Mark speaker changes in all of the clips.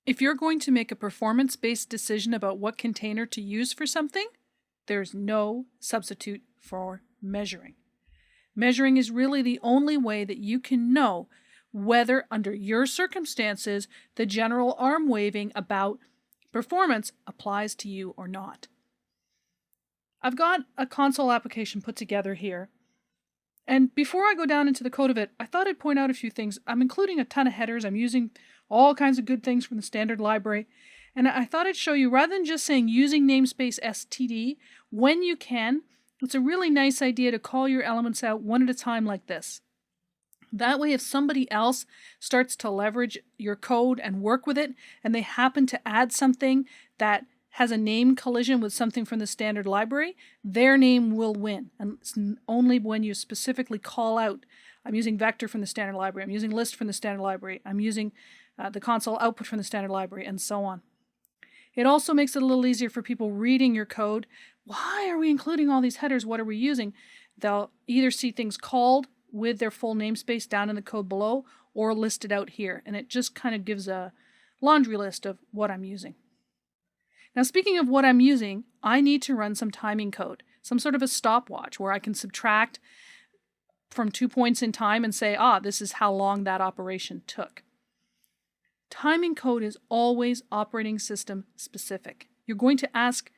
Speaker 1: If you're going to make a performance-based decision about what container to use for something, there's no substitute for measuring. Measuring is really the only way that you can know whether, under your circumstances, the general arm waving about performance applies to you or not. I've got a console application put together here. And before I go down into the code of it, I thought I'd point out a few things. I'm including a ton of headers. I'm using all kinds of good things from the standard library. And I thought I'd show you, rather than just saying using namespace std, when you can, it's a really nice idea to call your elements out one at a time like this. That way, if somebody else starts to leverage your code and work with it, and they happen to add something that has a name collision with something from the standard library, their name will win. And it's only when you specifically call out, I'm using vector from the standard library, I'm using list from the standard library, I'm using the console output from the standard library, and so on. It also makes it a little easier for people reading your code. Why are we including all these headers? What are we using? They'll either see things called with their full namespace down in the code below or listed out here. And it just kind of gives a laundry list of what I'm using. Now, speaking of what I'm using, I need to run some timing code, some sort of a stopwatch where I can subtract from 2 points in time and say, this is how long that operation took. Timing code is always operating system specific. You're going to ask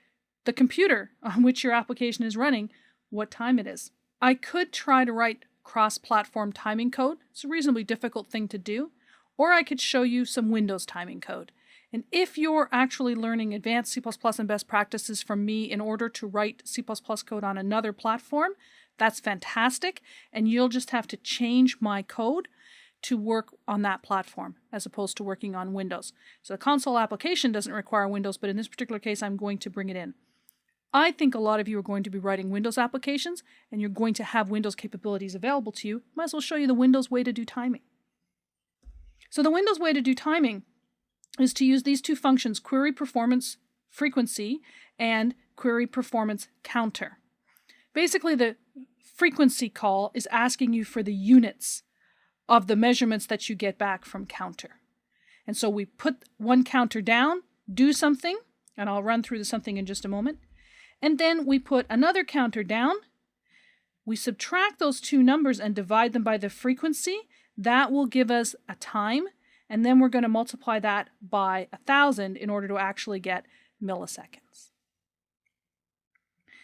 Speaker 1: the computer on which your application is running what time it is. I could try to write cross-platform timing code. It's a reasonably difficult thing to do. Or I could show you some Windows timing code. And if you're actually learning advanced C++ and best practices from me in order to write C++ code on another platform, that's fantastic. And you'll just have to change my code to work on that platform as opposed to working on Windows. So the console application doesn't require Windows, but in this particular case, I'm going to bring it in. I think a lot of you are going to be writing Windows applications and you're going to have Windows capabilities available to you. Might as well show you the Windows way to do timing. So the Windows way to do timing is to use these two functions, query performance frequency and query performance counter. Basically, the frequency call is asking you for the units of the measurements that you get back from counter. And so we put one counter down, do something, and I'll run through the something in just a moment. And then we put another counter down. We subtract those two numbers and divide them by the frequency. That will give us a time. And then we're going to multiply that by 1,000 in order to actually get milliseconds.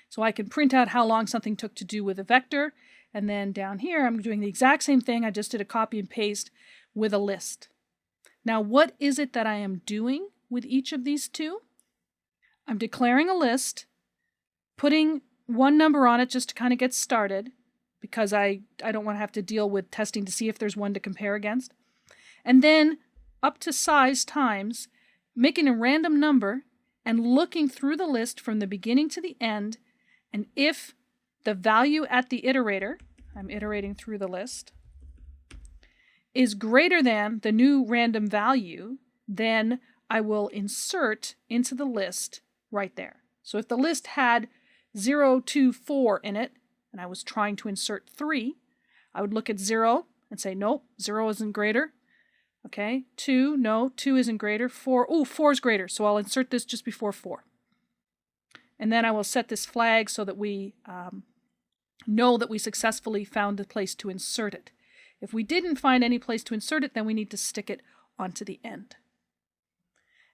Speaker 1: So I can print out how long something took to do with a vector. And then down here, I'm doing the exact same thing. I just did a copy and paste with a list. Now, what is it that I am doing with each of these two? I'm declaring a list, putting one number on it just to kind of get started, because I don't want to have to deal with testing to see if there's one to compare against. And then up to size times, making a random number and looking through the list from the beginning to the end. And if the value at the iterator, I'm iterating through the list, is greater than the new random value, then I will insert into the list right there. So if the list had 0, 2, 4 in it, and I was trying to insert 3, I would look at 0 and say, nope, 0 isn't greater. Okay, 2, no, 2 isn't greater. 4, 4 is greater, so I'll insert this just before 4. And then I will set this flag so that we know that we successfully found the place to insert it. If we didn't find any place to insert it, then we need to stick it onto the end.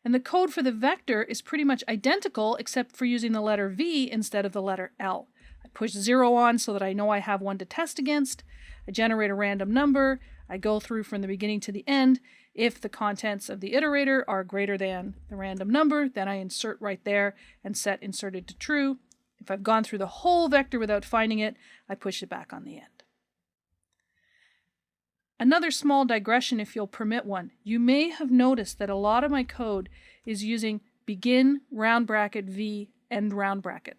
Speaker 1: And the code for the vector is pretty much identical except for using the letter V instead of the letter L. I push 0 on so that I know I have one to test against. I generate a random number. I go through from the beginning to the end. If the contents of the iterator are greater than the random number, then I insert right there and set inserted to true. If I've gone through the whole vector without finding it, I push it back on the end. Another small digression, if you'll permit one. You may have noticed that a lot of my code is using begin round bracket v end round bracket.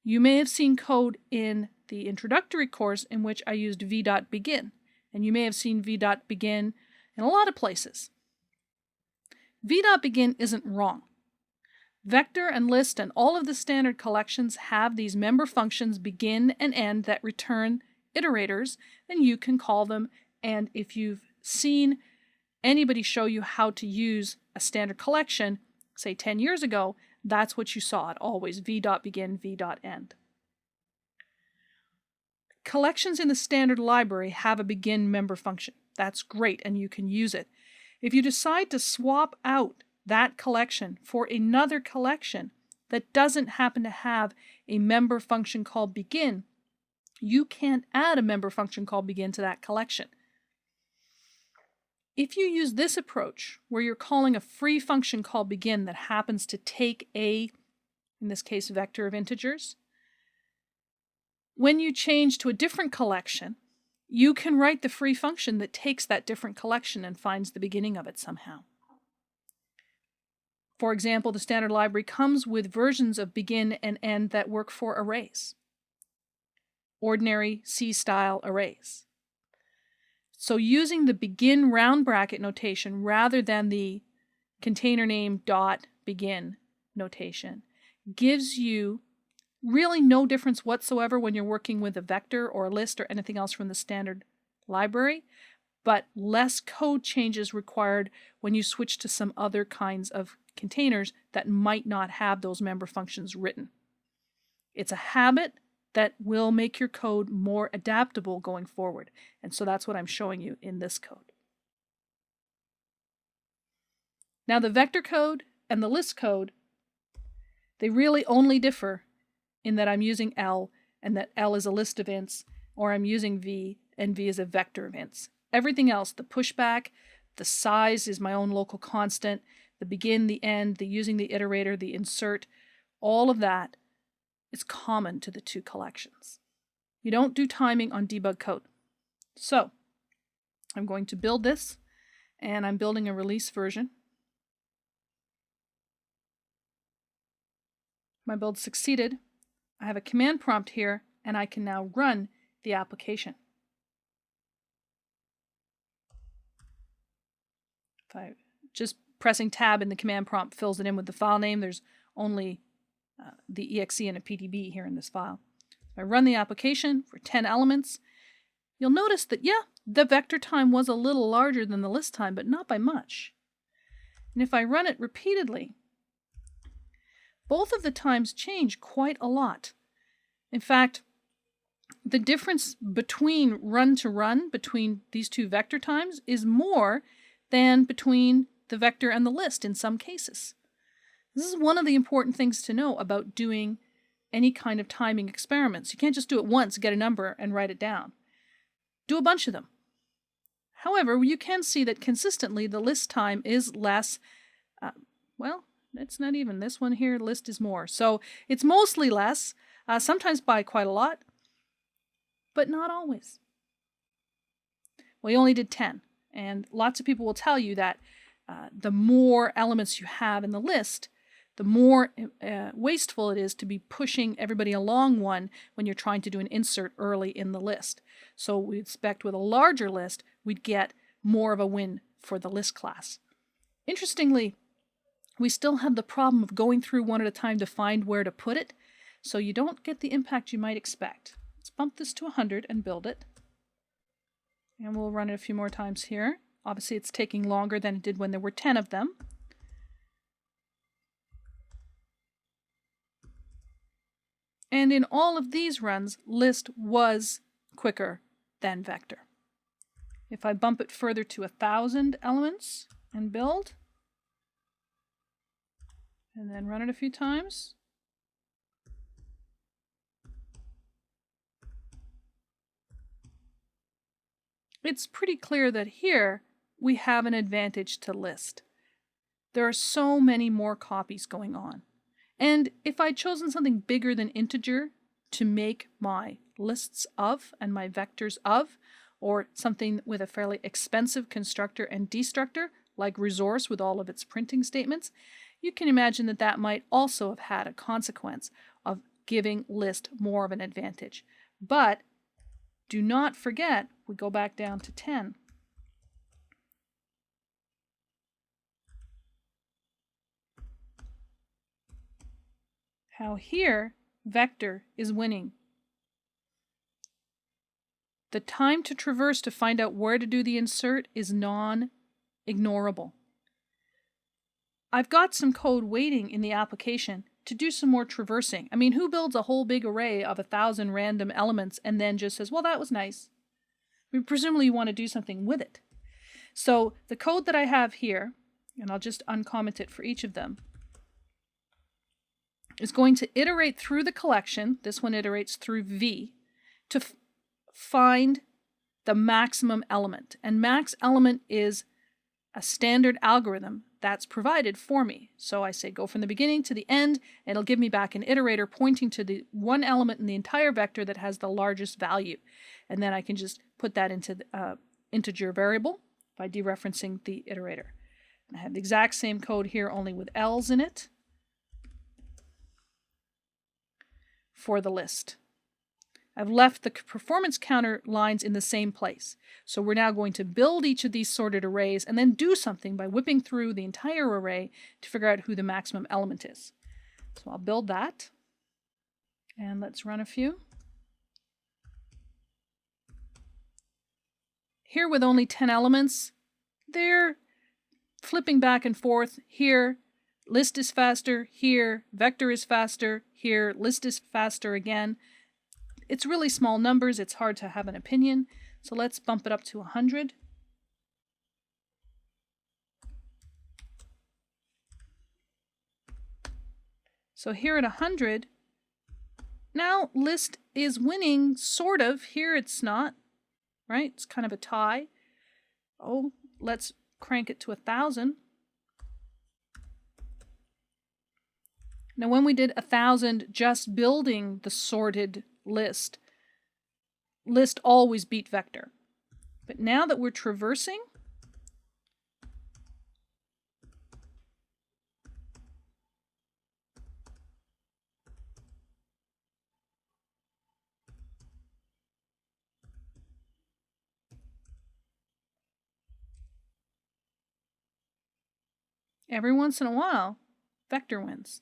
Speaker 1: You may have seen code in the introductory course in which I used v.begin, and you may have seen v.begin in a lot of places. v.begin isn't wrong. Vector and list and all of the standard collections have these member functions begin and end that return iterators, then you can call them. And if you've seen anybody show you how to use a standard collection, say 10 years ago, that's what you saw. It always v.begin, v.end. Collections in the standard library have a begin member function. That's great, and you can use it. If you decide to swap out that collection for another collection that doesn't happen to have a member function called begin, you can't add a member function called begin to that collection. If you use this approach, where you're calling a free function called begin that happens to take a, in this case, vector of integers, when you change to a different collection, you can write the free function that takes that different collection and finds the beginning of it somehow. For example, the standard library comes with versions of begin and end that work for arrays, ordinary C-style arrays. So using the begin round bracket notation rather than the container name dot begin notation gives you really no difference whatsoever when you're working with a vector or a list or anything else from the standard library, but less code changes required when you switch to some other kinds of containers that might not have those member functions written. It's a habit that will make your code more adaptable going forward, and so that's what I'm showing you in this code. Now the vector code and the list code, they really only differ in that I'm using L, and that L is a list of ints, or I'm using V, and V is a vector of ints. Everything else, the pushback, the size is my own local constant, the begin, the end, the using the iterator, the insert, all of that is common to the two collections. You don't do timing on debug code. So I'm going to build this, and I'm building a release version. My build succeeded. I have a command prompt here, and I can now run the application. If I just pressing tab in the command prompt fills it in with the file name, there's only the exe and a PDB here in this file. If I run the application for 10 elements, you'll notice that, yeah, the vector time was a little larger than the list time, but not by much. And if I run it repeatedly, both of the times change quite a lot. In fact, the difference between run to run, between these two vector times, is more than between the vector and the list in some cases. This is one of the important things to know about doing any kind of timing experiments. You can't just do it once, get a number, and write it down. Do a bunch of them. However, you can see that consistently the list time is less, well, it's not even this one here, list is more. So it's mostly less, sometimes by quite a lot, but not always. Well, you only did 10, and lots of people will tell you that the more elements you have in the list, the more wasteful it is to be pushing everybody along one when you're trying to do an insert early in the list. So we expect with a larger list, we'd get more of a win for the list class. Interestingly, we still have the problem of going through one at a time to find where to put it, so you don't get the impact you might expect. Let's bump this to 100 and build it. And we'll run it a few more times here. Obviously, it's taking longer than it did when there were 10 of them. And in all of these runs, list was quicker than vector. If I bump it further to 1,000 elements and build, and then run it a few times, it's pretty clear that here we have an advantage to list. There are so many more copies going on. And if I'd chosen something bigger than integer to make my lists of and my vectors of, or something with a fairly expensive constructor and destructor, like resource with all of its printing statements, you can imagine that that might also have had a consequence of giving list more of an advantage. But do not forget, we go back down to 10. How here, vector is winning. The time to traverse to find out where to do the insert is non-existent. ignorable. I've got some code waiting in the application to do some more traversing. I mean, who builds a whole big array of 1,000 random elements and then just says, well, that was nice? I mean, presumably you want to do something with it. So the code that I have here, and I'll just uncomment it for each of them, is going to iterate through the collection. This one iterates through V to find the maximum element. And max element is a standard algorithm that's provided for me. So I say go from the beginning to the end, and it'll give me back an iterator pointing to the one element in the entire vector that has the largest value. And then I can just put that into the integer variable by dereferencing the iterator. And I have the exact same code here, only with L's in it for the list. I've left the performance counter lines in the same place. So we're now going to build each of these sorted arrays and then do something by whipping through the entire array to figure out who the maximum element is. So I'll build that. And let's run a few. Here with only 10 elements, they're flipping back and forth. Here, list is faster. Here, vector is faster. Here, list is faster again. It's really small numbers. It's hard to have an opinion. So let's bump it up to 100. So here at 100, now list is winning, sort of. Here it's not, right? It's kind of a tie. Oh, let's crank it to 1,000. Now when we did 1,000 just building the sorted list always beat vector. But now that we're traversing, every once in a while, vector wins.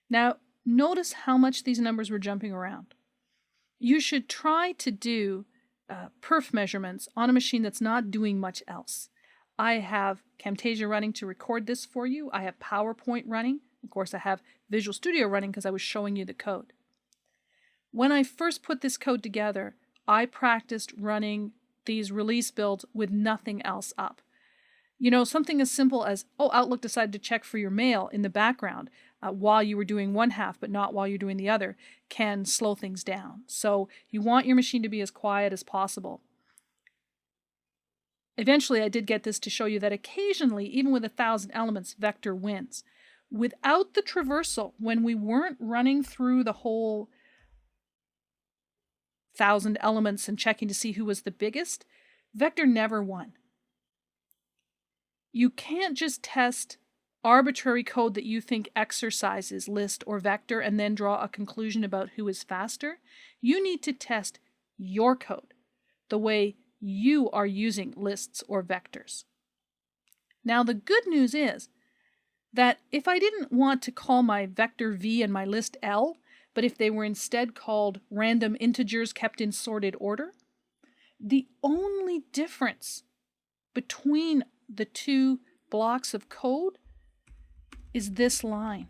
Speaker 1: Now, notice how much these numbers were jumping around. You should try to do perf measurements on a machine that's not doing much else. I have Camtasia running to record this for you. I have PowerPoint running. Of course, I have Visual Studio running because I was showing you the code. When I first put this code together, I practiced running these release builds with nothing else up. You know, something as simple as, oh, Outlook decided to check for your mail in the background while you were doing one half, but not while you're doing the other, can slow things down. So you want your machine to be as quiet as possible. Eventually, I did get this to show you that occasionally, even with 1,000 elements, vector wins. Without the traversal, when we weren't running through the whole 1,000 elements and checking to see who was the biggest, vector never won. You can't just test arbitrary code that you think exercises list or vector and then draw a conclusion about who is faster. You need to test your code, the way you are using lists or vectors. Now, the good news is that if I didn't want to call my vector V and my list L, but if they were instead called random integers kept in sorted order, the only difference between the two blocks of code is this line.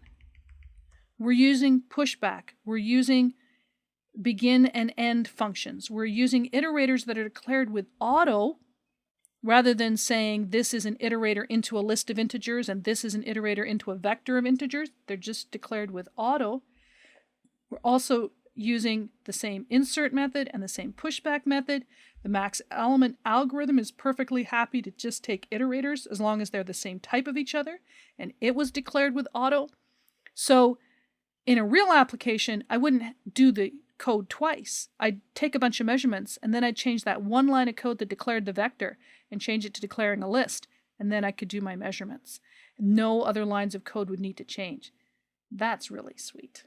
Speaker 1: We're using pushback. We're using begin and end functions. We're using iterators that are declared with auto rather than saying this is an iterator into a list of integers and this is an iterator into a vector of integers. They're just declared with auto. We're also using the same insert method and the same pushback method. The max element algorithm is perfectly happy to just take iterators as long as they're the same type of each other, and it was declared with auto. So in a real application, I wouldn't do the code twice. I'd take a bunch of measurements, and then I'd change that one line of code that declared the vector and change it to declaring a list, and then I could do my measurements. No other lines of code would need to change. That's really sweet.